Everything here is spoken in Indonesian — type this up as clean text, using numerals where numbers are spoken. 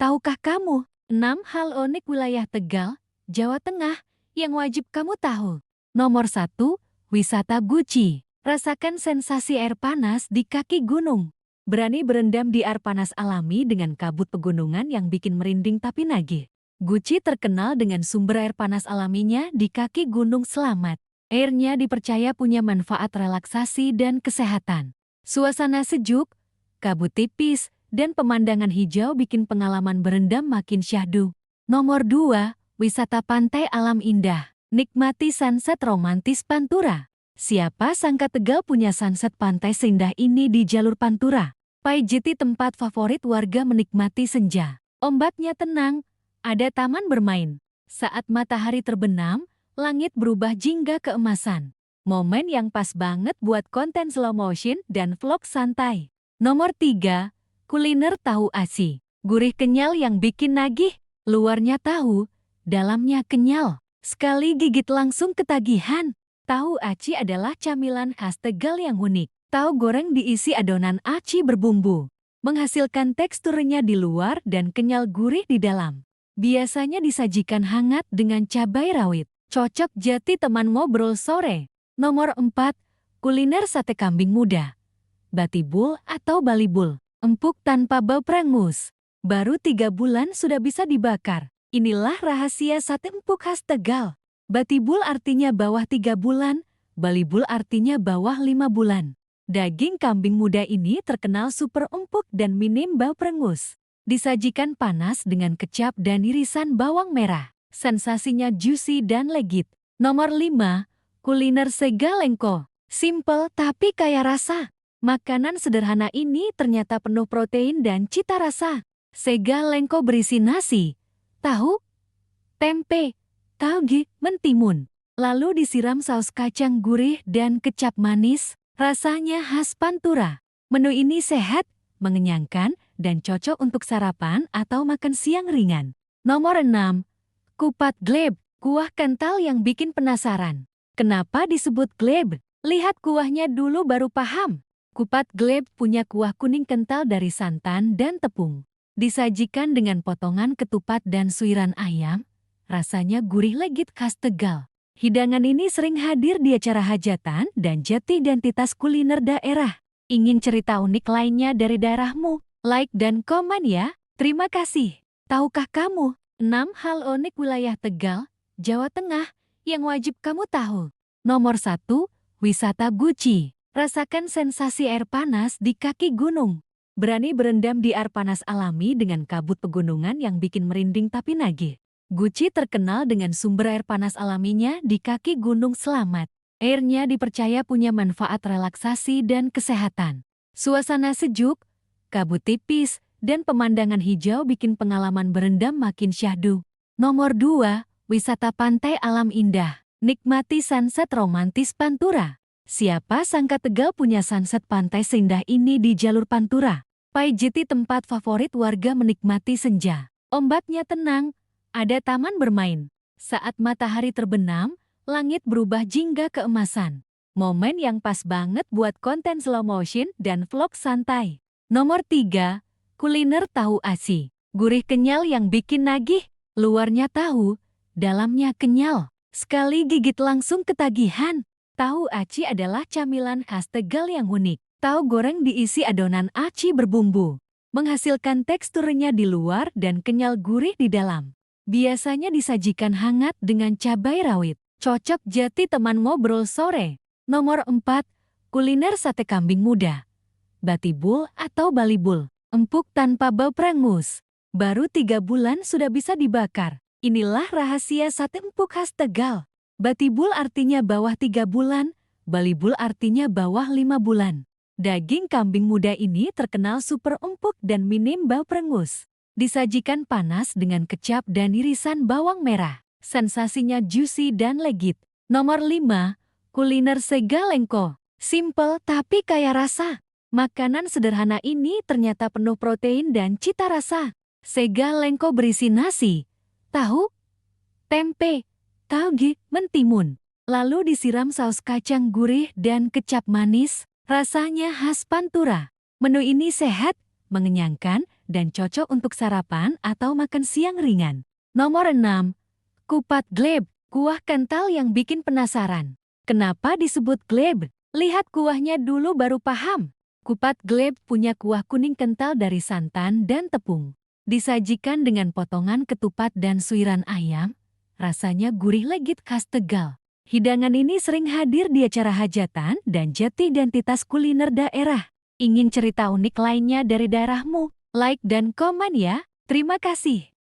Tahukah kamu 6 hal unik wilayah Tegal, Jawa Tengah yang wajib kamu tahu? Nomor 1, wisata Guci. Rasakan sensasi air panas di kaki gunung. Berani berendam di air panas alami dengan kabut pegunungan yang bikin merinding tapi nagih. Guci terkenal dengan sumber air panas alaminya di kaki Gunung Selamat. Airnya dipercaya punya manfaat relaksasi dan kesehatan. Suasana sejuk, kabut tipis, dan pemandangan hijau bikin pengalaman berendam makin syahdu. Nomor 2, wisata pantai alam indah. Nikmati sunset romantis Pantura. Siapa sangka Tegal punya sunset pantai seindah ini di jalur Pantura. Jadi tempat favorit warga menikmati senja. Ombaknya tenang, ada taman bermain. Saat matahari terbenam, langit berubah jingga keemasan. Momen yang pas banget buat konten slow motion dan vlog santai. Nomor 3, kuliner tahu aci. Gurih kenyal yang bikin nagih. Luarnya tahu, dalamnya kenyal. Sekali gigit langsung ketagihan. Tahu aci adalah camilan khas Tegal yang unik. Tahu goreng diisi adonan aci berbumbu, menghasilkan teksturnya di luar dan kenyal gurih di dalam. Biasanya disajikan hangat dengan cabai rawit. Cocok jadi teman ngobrol sore. Nomor 4, kuliner sate kambing muda. Batibul atau balibul. Empuk tanpa bau perangus. Baru 3 bulan sudah bisa dibakar. Inilah rahasia sate empuk khas Tegal. Batibul artinya bawah 3 bulan, balibul artinya bawah 5 bulan. Daging kambing muda ini terkenal super empuk dan minim bau perangus. Disajikan panas dengan kecap dan irisan bawang merah. Sensasinya juicy dan legit. Nomor 5, kuliner Segalengko. Simple tapi kaya rasa. Makanan sederhana ini ternyata penuh protein dan cita rasa. Segalengko berisi nasi, tahu, tempe, tauge, mentimun. Lalu disiram saus kacang gurih dan kecap manis. Rasanya khas Pantura. Menu ini sehat, mengenyangkan, dan cocok untuk sarapan atau makan siang ringan. Nomor 6, kupat gleb. Kuah kental yang bikin penasaran. Kenapa disebut gleb? Lihat kuahnya dulu baru paham. Kupat gleb punya kuah kuning kental dari santan dan tepung. Disajikan dengan potongan ketupat dan suiran ayam, rasanya gurih legit khas Tegal. Hidangan ini sering hadir di acara hajatan dan jadi identitas kuliner daerah. Ingin cerita unik lainnya dari daerahmu? Like dan komen ya. Terima kasih. Tahukah kamu 6 hal unik wilayah Tegal, Jawa Tengah yang wajib kamu tahu? Nomor 1, wisata Guci. Rasakan sensasi air panas di kaki gunung. Berani berendam di air panas alami dengan kabut pegunungan yang bikin merinding tapi nagih. Guci terkenal dengan sumber air panas alaminya di kaki Gunung Selamat. Airnya dipercaya punya manfaat relaksasi dan kesehatan. Suasana sejuk, kabut tipis, dan pemandangan hijau bikin pengalaman berendam makin syahdu. Nomor 2, wisata pantai alam indah. Nikmati sunset romantis Pantura. Siapa sangka Tegal punya sunset pantai seindah ini di jalur Pantura. Jadi tempat favorit warga menikmati senja. Ombaknya tenang, ada taman bermain. Saat matahari terbenam, langit berubah jingga keemasan. Momen yang pas banget buat konten slow motion dan vlog santai. Nomor 3, kuliner tahu aci. Gurih kenyal yang bikin nagih. Luarnya tahu, dalamnya kenyal. Sekali gigit langsung ketagihan. Tahu aci adalah camilan khas Tegal yang unik. Tahu goreng diisi adonan aci berbumbu, menghasilkan teksturnya di luar dan kenyal gurih di dalam. Biasanya disajikan hangat dengan cabai rawit. Cocok jadi teman ngobrol sore. Nomor 4, kuliner sate kambing muda. Batibul atau balibul. Empuk tanpa bau perangus. Baru 3 bulan sudah bisa dibakar. Inilah rahasia sate empuk khas Tegal. Batibul artinya bawah 3 bulan, balibul artinya bawah 5 bulan. Daging kambing muda ini terkenal super empuk dan minim bau perangus. Disajikan panas dengan kecap dan irisan bawang merah. Sensasinya juicy dan legit. Nomor 5, kuliner Segalengko. Simple tapi kaya rasa. Makanan sederhana ini ternyata penuh protein dan cita rasa. Segalengko berisi nasi, tahu, tempe, tauge, mentimun. Lalu disiram saus kacang gurih dan kecap manis. Rasanya khas Pantura. Menu ini sehat, mengenyangkan, dan cocok untuk sarapan atau makan siang ringan. Nomor 6. Kupat gleb, kuah kental yang bikin penasaran. Kenapa disebut gleb? Lihat kuahnya dulu baru paham. Kupat gleb punya kuah kuning kental dari santan dan tepung. Disajikan dengan potongan ketupat dan suiran ayam, rasanya gurih legit khas Tegal. Hidangan ini sering hadir di acara hajatan dan jadi identitas kuliner daerah. Ingin cerita unik lainnya dari daerahmu? Like dan komen ya. Terima kasih.